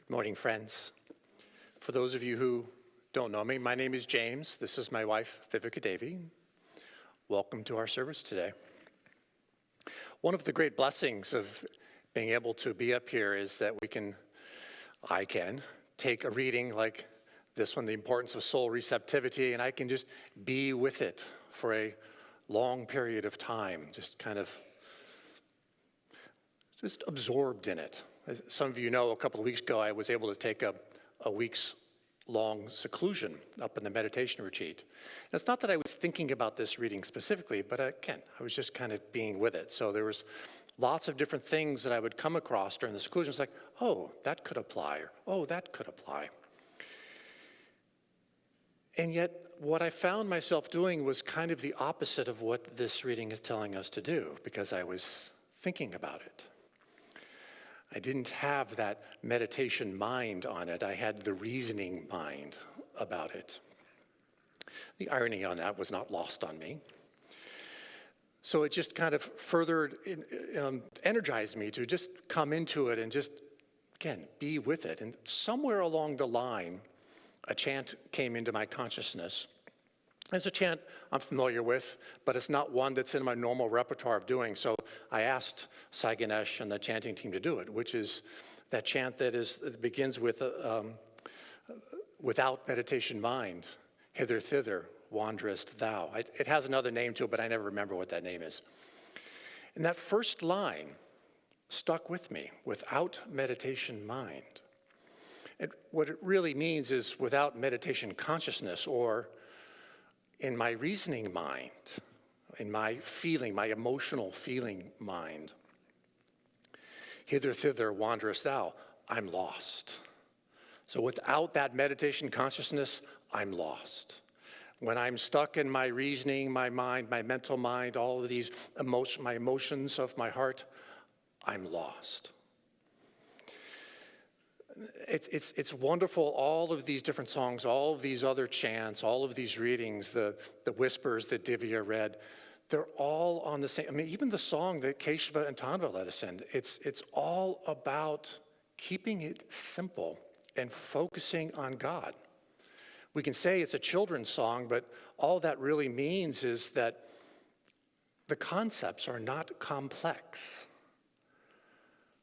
Good morning, friends. For those of you who don't know me, my name is James. This is my wife, Viveka Devi. Welcome to our service today. One of the great blessings of being able to be up here is that I can take a reading like this one, The Importance of Soul-Receptivity, and I can just be with it for a long period of time, just absorbed in it. As some of you know, a couple of weeks ago, I was able to take a week's long seclusion up in the meditation retreat. And it's not that I was thinking about this reading specifically, but again, I was just kind of being with it. So there was lots of different things that I would come across during the seclusion. It's like, oh, that could apply, or oh, that could apply. And yet, what I found myself doing was kind of the opposite of what this reading is telling us to do, because I was thinking about it. I didn't have that meditation mind on it. I had the reasoning mind about it. The irony on that was not lost on me. So it just kind of further energized me to just come into it and just, again, be with it. And somewhere along the line, a chant came into my consciousness. It's a chant I'm familiar with, but it's not one that's in my normal repertoire of doing. So I asked Sai Ganesh and the chanting team to do it, which is that chant that begins with, without meditation mind, hither thither wanderest thou. It has another name to it, but I never remember what that name is. And that first line stuck with me, without meditation mind. What it really means is without meditation consciousness, or in my reasoning mind, in my feeling, my emotional feeling mind. Hither, thither, wanderest thou. I'm lost. So without that meditation consciousness, I'm lost. When I'm stuck in my reasoning, my mind, my mental mind, all of these my emotions of my heart, I'm lost. It's wonderful, all of these different songs, all of these other chants, all of these readings, the whispers that Divya read, they're all on the same. I mean, even the song that Keshava and Tanva led us in, it's all about keeping it simple and focusing on God. We can say it's a children's song, but all that really means is that the concepts are not complex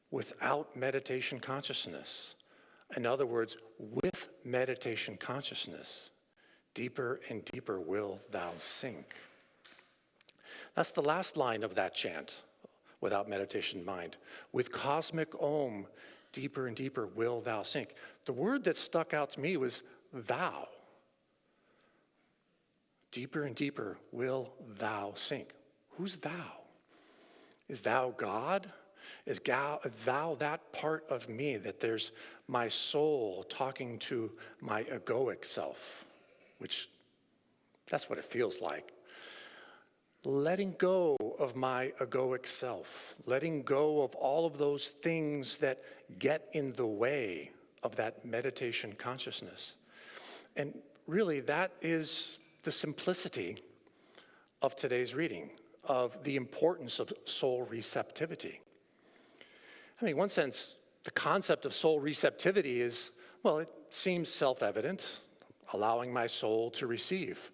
without meditation consciousness. In other words, with meditation consciousness, deeper and deeper will thou sink. That's the last line of that chant, without meditation mind. With cosmic Om, deeper and deeper will thou sink. The word that stuck out to me was thou. Deeper and deeper will thou sink. Who's thou? Is thou God? Is thou that part of me, that there's my soul talking to my egoic self, which that's what it feels like. Letting go of my egoic self, letting go of all of those things that get in the way of that meditation consciousness. And really, that is the simplicity of today's reading, of the importance of soul receptivity. I mean, in one sense, the concept of soul receptivity is, well, it seems self-evident, allowing my soul to receive.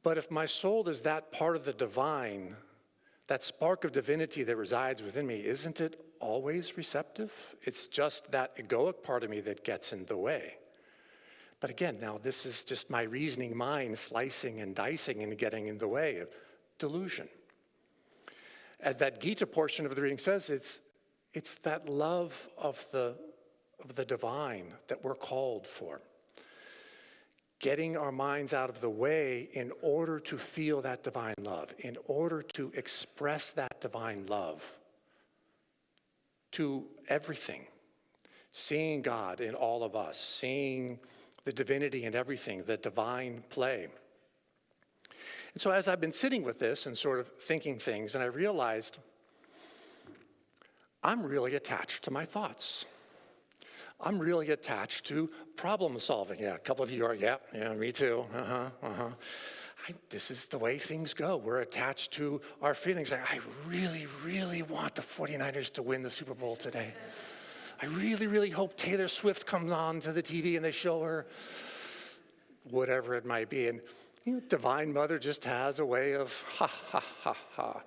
But if my soul is that part of the divine, that spark of divinity that resides within me, isn't it always receptive? It's just that egoic part of me that gets in the way. But again, now this is just my reasoning mind slicing and dicing and getting in the way of delusion. As that Gita portion of the reading says, it's that love of the divine that we're called for. Getting our minds out of the way in order to feel that divine love, in order to express that divine love to everything. Seeing God in all of us, seeing the divinity in everything, the divine play. And so as I've been sitting with this and sort of thinking things, and I realized I'm really attached to my thoughts. I'm really attached to problem solving. Yeah, a couple of you are, yeah, me too. This is the way things go. We're attached to our feelings. I really, really want the 49ers to win the Super Bowl today. I really, really hope Taylor Swift comes on to the TV and they show her whatever it might be. And Divine Mother just has a way of ha, ha, ha, ha,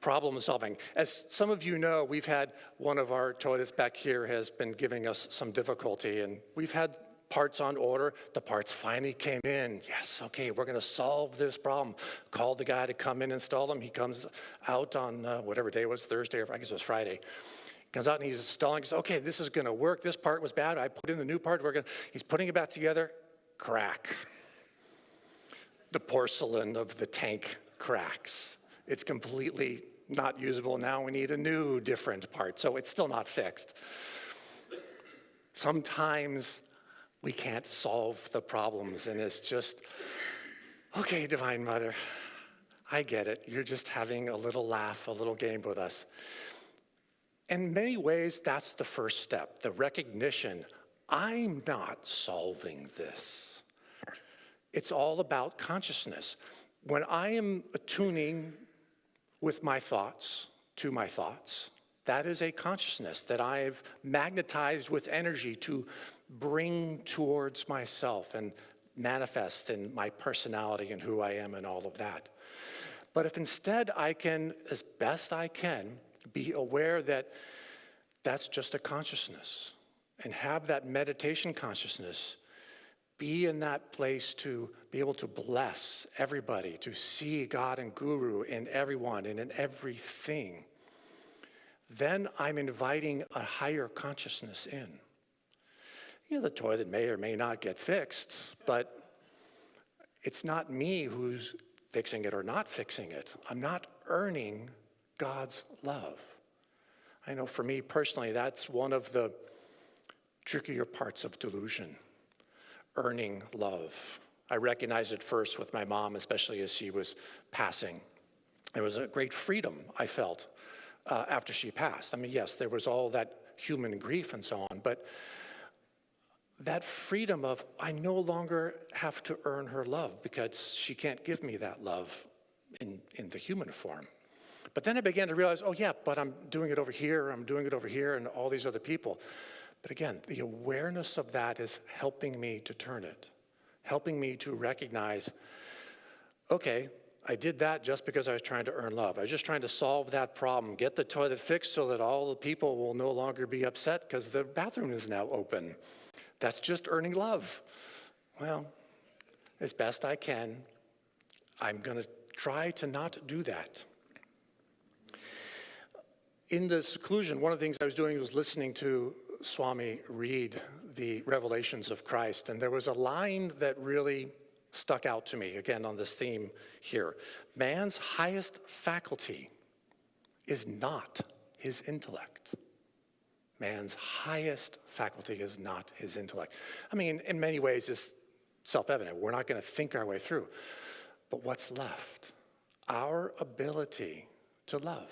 problem solving. As some of you know, we've had one of our toilets back here has been giving us some difficulty, and we've had parts on order. The parts finally came in. Yes, okay, we're going to solve this problem. Called the guy to come in and install them. He comes out on whatever day it was, Thursday, or I guess it was Friday. Comes out and he's installing. He says, okay, this is going to work. This part was bad. I put in the new part. He's putting it back together. Crack. The porcelain of the tank cracks. It's completely not usable. Now we need a new, different part. So it's still not fixed. Sometimes we can't solve the problems, and it's just, okay, Divine Mother, I get it. You're just having a little laugh, a little game with us. In many ways, that's the first step, the recognition, I'm not solving this. It's all about consciousness. When I am attuning with my thoughts to my thoughts, that is a consciousness that I've magnetized with energy to bring towards myself and manifest in my personality and who I am and all of that. But if instead I can, as best I can, be aware that that's just a consciousness and have that meditation consciousness, be in that place to be able to bless everybody, to see God and Guru in everyone and in everything, then I'm inviting a higher consciousness in. The toilet may or may not get fixed, but it's not me who's fixing it or not fixing it. I'm not earning God's love. I know for me personally, that's one of the trickier parts of delusion, earning love. I recognized it first with my mom, especially as she was passing. It was a great freedom I felt after she passed. I mean, yes, there was all that human grief and so on, but that freedom of I no longer have to earn her love because she can't give me that love in the human form. But then I began to realize, oh yeah, but I'm doing it over here, and all these other people. But again, the awareness of that is helping me to turn it, helping me to recognize, okay, I did that just because I was trying to earn love. I was just trying to solve that problem, get the toilet fixed so that all the people will no longer be upset because the bathroom is now open. That's just earning love. Well, as best I can, I'm going to try to not do that. In the seclusion, one of the things I was doing was listening to Swami read the Revelations of Christ, and there was a line that really stuck out to me, again, on this theme here. Man's highest faculty is not his intellect. Man's highest faculty is not his intellect. I mean, in many ways, it's self-evident. We're not going to think our way through. But what's left? Our ability to love.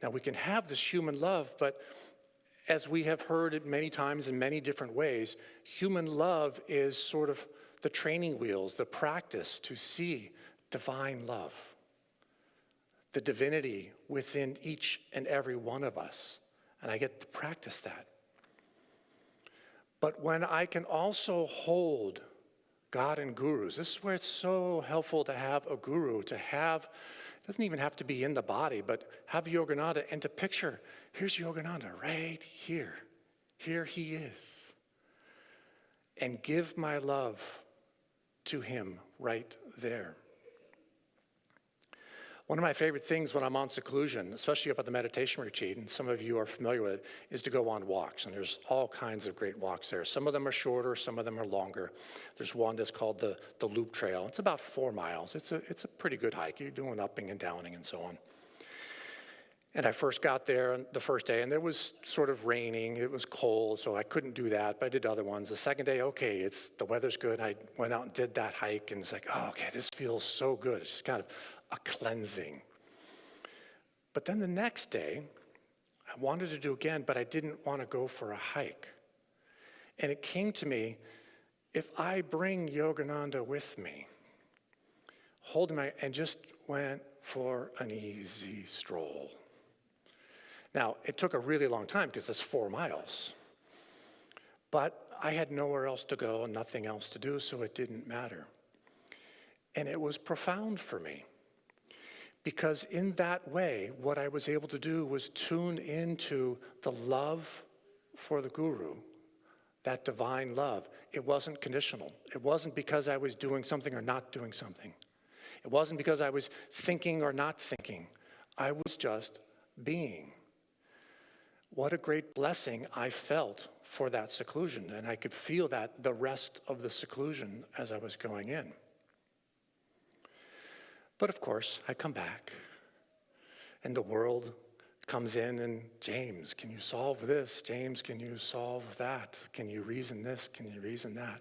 Now, we can have this human love, but as we have heard it many times in many different ways, human love is sort of the training wheels, the practice to see divine love, the divinity within each and every one of us. And I get to practice that. But when I can also hold God and gurus, this is where it's so helpful to have a guru, to have, it doesn't even have to be in the body, but have Yogananda and to picture, here's Yogananda right here. Here he is. And give my love to him right there. One of my favorite things when I'm on seclusion, especially up at the meditation retreat, and some of you are familiar with it, is to go on walks. And there's all kinds of great walks there. Some of them are shorter, some of them are longer. There's one that's called the Loop Trail. It's about 4 miles. It's a pretty good hike. You're doing upping and downing and so on. And I first got there the first day, and it was sort of raining. It was cold, so I couldn't do that, but I did other ones. The second day, okay, the weather's good. I went out and did that hike, and it's like, oh, okay, this feels so good. It's just kind of a cleansing. But then the next day, I wanted to do again, but I didn't want to go for a hike. And it came to me, if I bring Yogananda with me, hold him and just went for an easy stroll. Now, it took a really long time because it's 4 miles. But I had nowhere else to go and nothing else to do, so it didn't matter. And it was profound for me. Because in that way, what I was able to do was tune into the love for the Guru, that divine love. It wasn't conditional. It wasn't because I was doing something or not doing something. It wasn't because I was thinking or not thinking. I was just being. What a great blessing I felt for that seclusion. And I could feel that the rest of the seclusion as I was going in. But of course, I come back, and the world comes in and, James, can you solve this? James, can you solve that? Can you reason this? Can you reason that?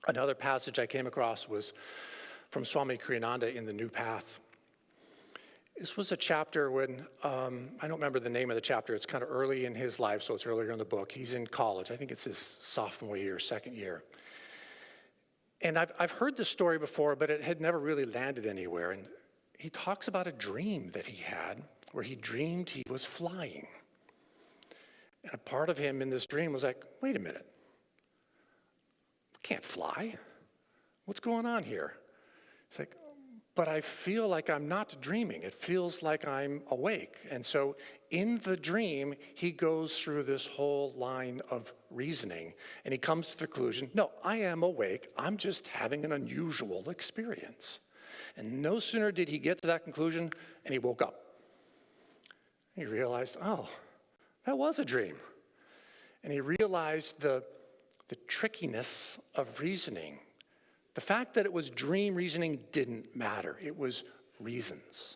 Another passage I came across was from Swami Kriyananda in The New Path. This was a chapter when, I don't remember the name of the chapter. It's kind of early in his life, so it's earlier in the book. He's in college. I think it's his sophomore year, second year. And I've heard this story before, but it had never really landed anywhere. And he talks about a dream that he had where he dreamed he was flying. And a part of him in this dream was like, wait a minute. I can't fly. What's going on here? It's like, but I feel like I'm not dreaming. It feels like I'm awake. And so in the dream, he goes through this whole line of reasoning, and he comes to the conclusion, no, I am awake. I'm just having an unusual experience. And no sooner did he get to that conclusion, and he woke up. He realized, oh, that was a dream. And he realized the trickiness of reasoning. The fact that it was dream reasoning didn't matter. It was reasons.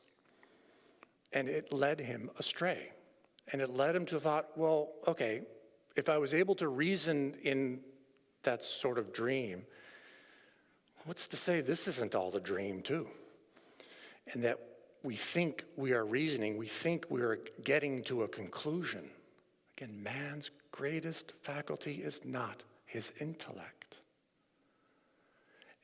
And it led him astray. And it led him to the thought, well, okay, if I was able to reason in that sort of dream, what's to say this isn't all the dream too? And that we think we are reasoning, we think we are getting to a conclusion. Again, man's greatest faculty is not his intellect.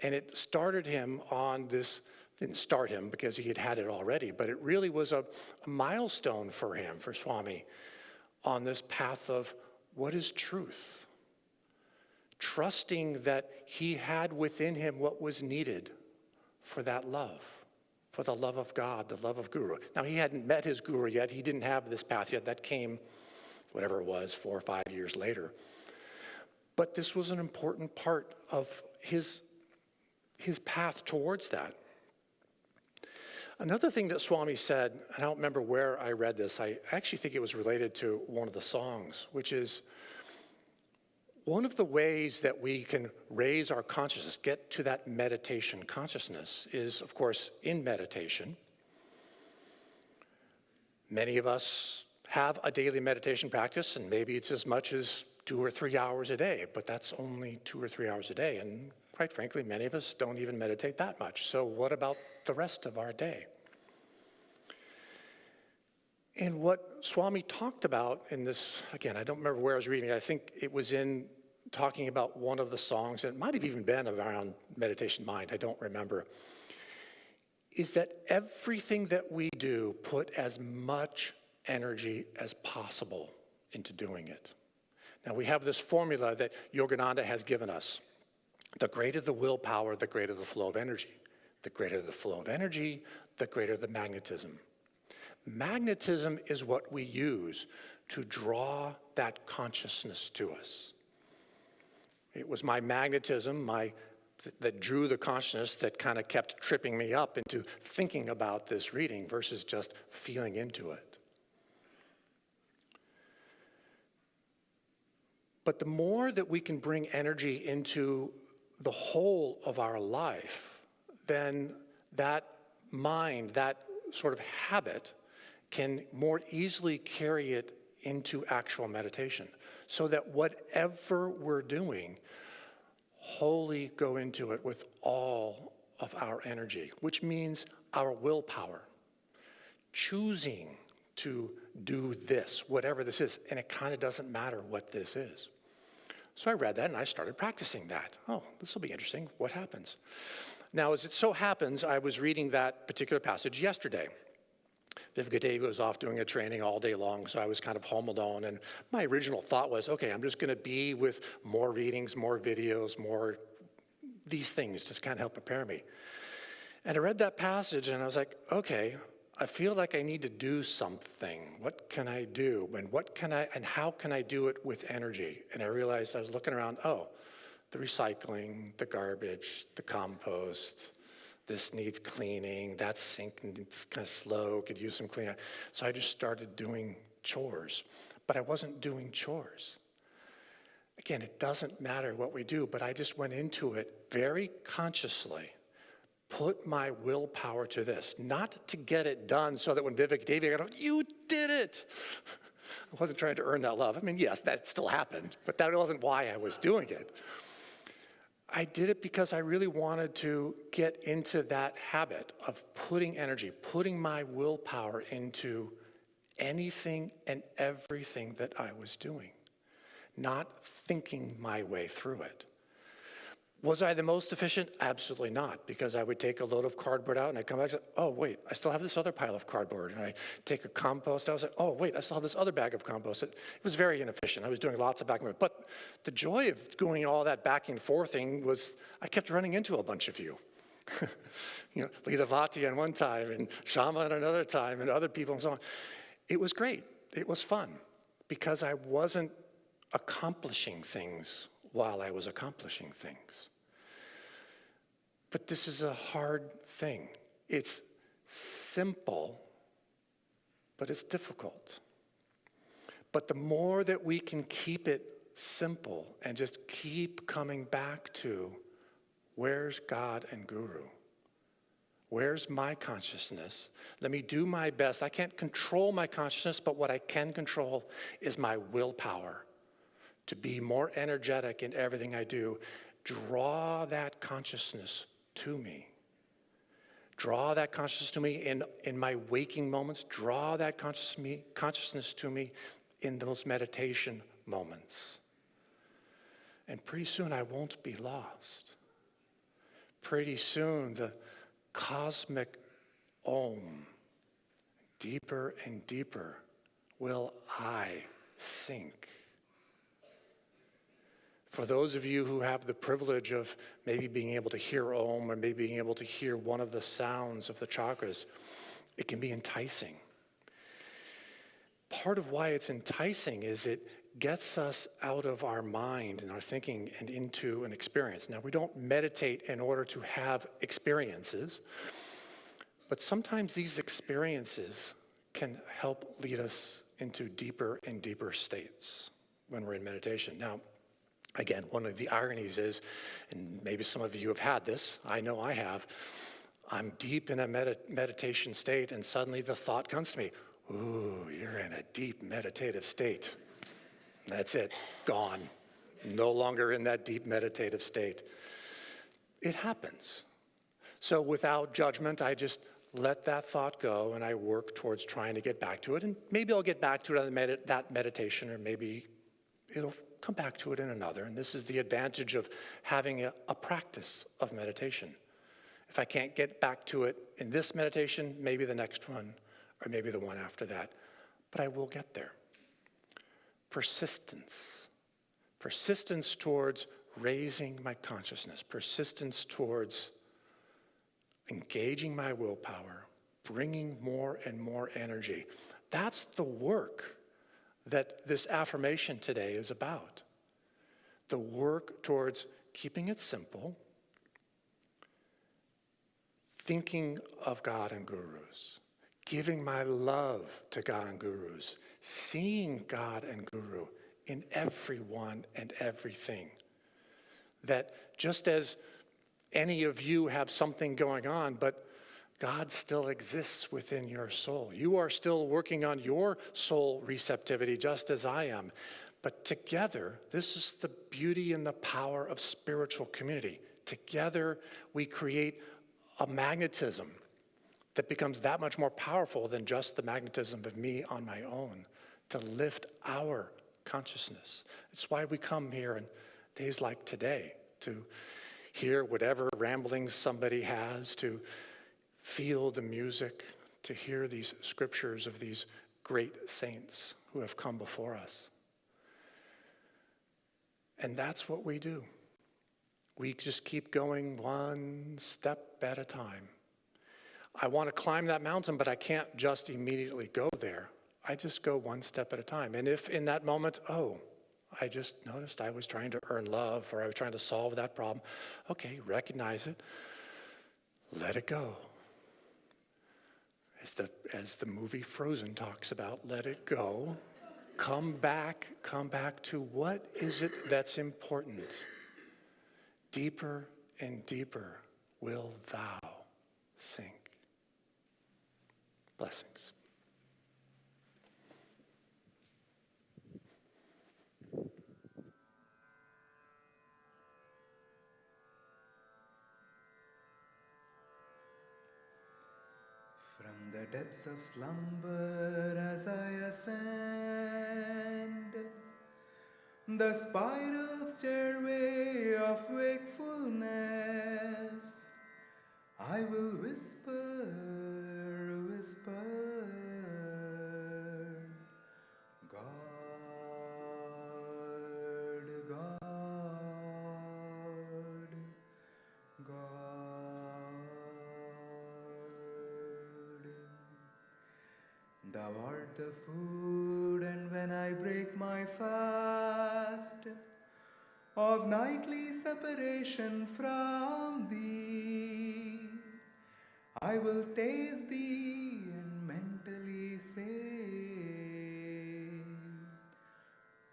And it started him on this, didn't start him because he had had it already, but it really was a milestone for him, for Swami, on this path of what is truth? Trusting that he had within him what was needed for that love, for the love of God, the love of Guru. Now, he hadn't met his Guru yet. He didn't have this path yet. That came, whatever it was, 4 or 5 years later. But this was an important part of his path towards that. Another thing that Swami said, and I don't remember where I read this, I actually think it was related to one of the songs, which is one of the ways that we can raise our consciousness, get to that meditation consciousness, is, of course, in meditation. Many of us have a daily meditation practice, and maybe it's as much as 2 or 3 hours a day, but that's only 2 or 3 hours a day, and quite frankly, many of us don't even meditate that much. So what about the rest of our day? And what Swami talked about in this, again, I don't remember where I was reading it. I think it was in talking about one of the songs, and it might have even been around Meditation Mind, I don't remember, is that everything that we do, put as much energy as possible into doing it. Now, we have this formula that Yogananda has given us. The greater the willpower, the greater the flow of energy. The greater the flow of energy, the greater the magnetism. Magnetism is what we use to draw that consciousness to us. It was my magnetism, that drew the consciousness that kind of kept tripping me up into thinking about this reading versus just feeling into it. But the more that we can bring energy into the whole of our life, then that mind, that sort of habit, can more easily carry it into actual meditation. So that whatever we're doing, wholly go into it with all of our energy, which means our willpower, choosing to do this, whatever this is, and it kind of doesn't matter what this is. So I read that and I started practicing that. Oh, this will be interesting. What happens? Now, as it so happens, I was reading that particular passage yesterday. Vivekananda was off doing a training all day long, so I was kind of home alone. And my original thought was, okay, I'm just going to be with more readings, more videos, more these things to kind of help prepare me. And I read that passage and I was like, okay, I feel like I need to do something. What can I do? And how can I do it with energy? And I realized I was looking around, the recycling, the garbage, the compost, this needs cleaning, that's sinking, it's kind of slow, could use some cleanup. So I just started doing chores, but I wasn't doing chores. Again, it doesn't matter what we do, but I just went into it very consciously, put my willpower to this, not to get it done so that when Vivekananda got, you did it. I wasn't trying to earn that love. I mean, yes, that still happened, but that wasn't why I was doing it. I did it because I really wanted to get into that habit of putting energy, putting my willpower into anything and everything that I was doing, not thinking my way through it. Was I the most efficient? Absolutely not, because I would take a load of cardboard out and I'd come back and say, oh, wait, I still have this other pile of cardboard. And I take a compost out and say, oh, wait, I still have this other bag of compost. It was very inefficient. I was doing lots of back and forth. But the joy of doing all that back and forth thing was I kept running into a bunch of you. Lidavati on one time and Shama on another time and other people and so on. It was great. It was fun because I wasn't accomplishing things while I was accomplishing things. But this is a hard thing. It's simple, but it's difficult. But the more that we can keep it simple and just keep coming back to, where's God and Guru? Where's my consciousness? Let me do my best. I can't control my consciousness, but what I can control is my willpower to be more energetic in everything I do. Draw that consciousness to me. Draw that consciousness to me in my waking moments. Draw that consciousness to me in those meditation moments. And pretty soon I won't be lost. Pretty soon the cosmic Om, deeper and deeper will I sink. For those of you who have the privilege of maybe being able to hear Om or maybe being able to hear one of the sounds of the chakras, it can be enticing. Part of why it's enticing is it gets us out of our mind and our thinking and into an experience. Now, we don't meditate in order to have experiences, but sometimes these experiences can help lead us into deeper and deeper states when we're in meditation. Now, again, one of the ironies is, and maybe some of you have had this, I know I have, I'm deep in a meditation state and suddenly the thought comes to me, ooh, you're in a deep meditative state. That's it, gone. No longer in that deep meditative state. It happens. So without judgment, I just let that thought go and I work towards trying to get back to it. And maybe I'll get back to it on that meditation, or maybe it'll come back to it in another. And this is the advantage of having a practice of meditation. If I can't get back to it in this meditation, maybe the next one, or maybe the one after that. But I will get there. Persistence. Persistence towards raising my consciousness. Persistence towards engaging my willpower, bringing more and more energy. That's the work that this affirmation today is about. The work towards keeping it simple, thinking of God and gurus, giving my love to God and gurus, seeing God and Guru in everyone and everything. That just as any of you have something going on, but God still exists within your soul. You are still working on your soul receptivity just as I am. But together, this is the beauty and the power of spiritual community. Together, we create a magnetism that becomes that much more powerful than just the magnetism of me on my own, to lift our consciousness. It's why we come here on days like today, to hear whatever ramblings somebody has, to feel the music, to hear these scriptures of these great saints who have come before us. And that's what we do. We just keep going one step at a time. I want to climb that mountain, but I can't just immediately go there. I just go one step at a time. And if in that moment, I just noticed I was trying to earn love, or I was trying to solve that problem, okay, recognize it, let it go. As the movie Frozen talks about, let it go. Come back to what is it that's important. Deeper and deeper will thou sink. Blessings. From the depths of slumber as I ascend the spiral stairway of wakefulness, I will whisper, God, God, God. Thou art the food, and when I break my fast of nightly separation from thee, I will taste thee and mentally say,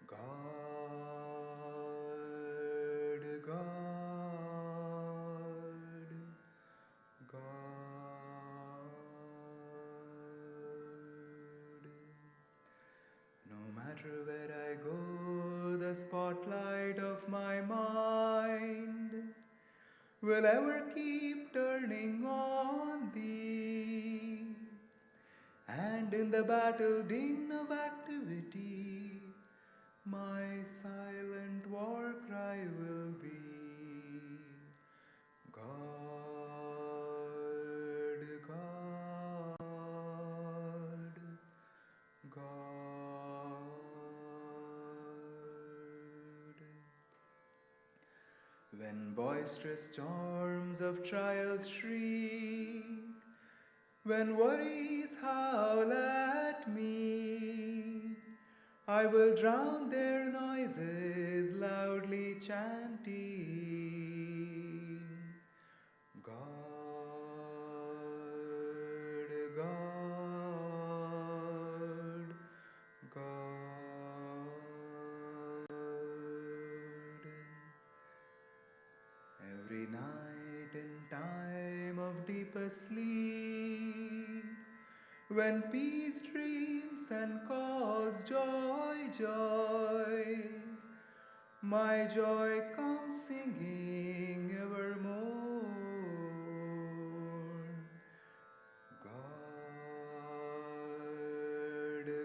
God, God, God. No matter where I go, the spotlight of my mind will ever keep turning on thee. And in the battle din of activity, my silent war cry will be, God, God, God. When boisterous storms of trials shriek, when worries howl at me, I will drown their noises loudly chanting, God, God, God. Every night in time of deepest sleep, when peace dreams and calls joy, joy, my joy comes singing evermore. God,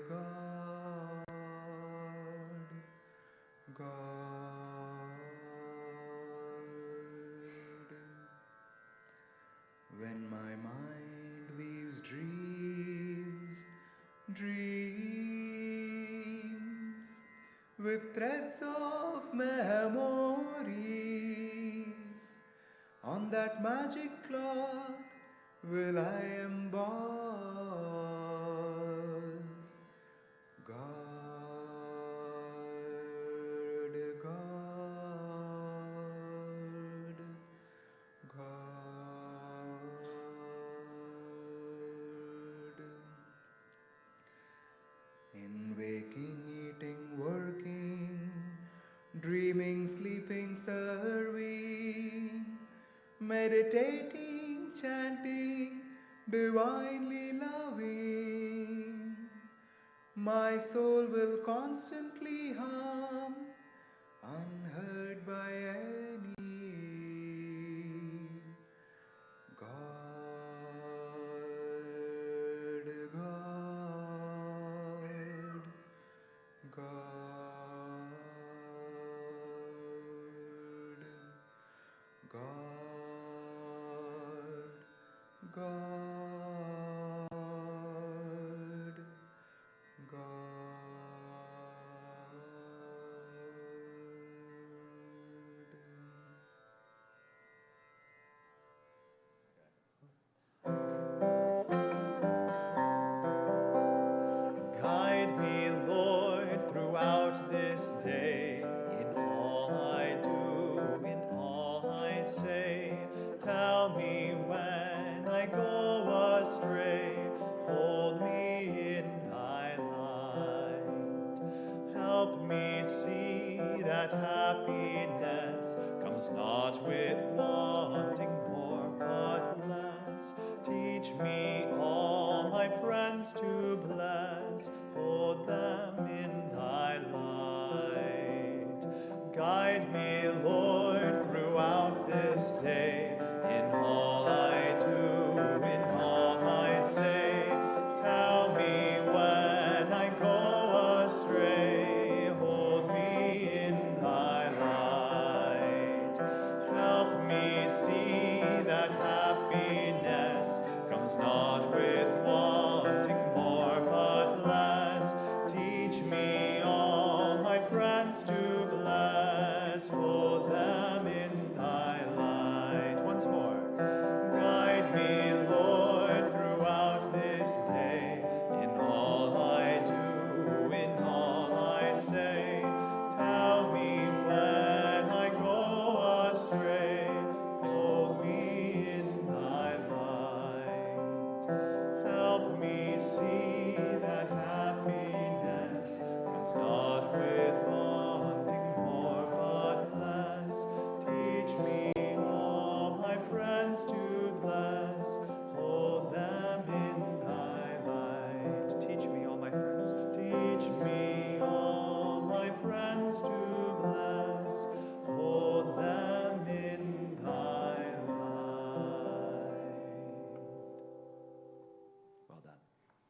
God, God. When my mind weaves dreams with threads of memories, on that magic cloth will I emboss, God, God, God. In waking, eating, working, dreaming, sleeping, serving, meditating, chanting, divinely loving, my soul will constantly hum, unheard by any. God, God, God, God, God. friends to bless, hold them in thy light. Guide me, Lord, throughout this day, in all I do, in all I say. Tell me when I go astray, hold me in thy light. Help me see that happiness comes not with wanting more but less. Teach me all my friends to bless, hold them in thy light. Once more. Guide me, Lord, throughout this day, in all I do, in all I say. Tell me when I go astray, hold me in thy light. Help me see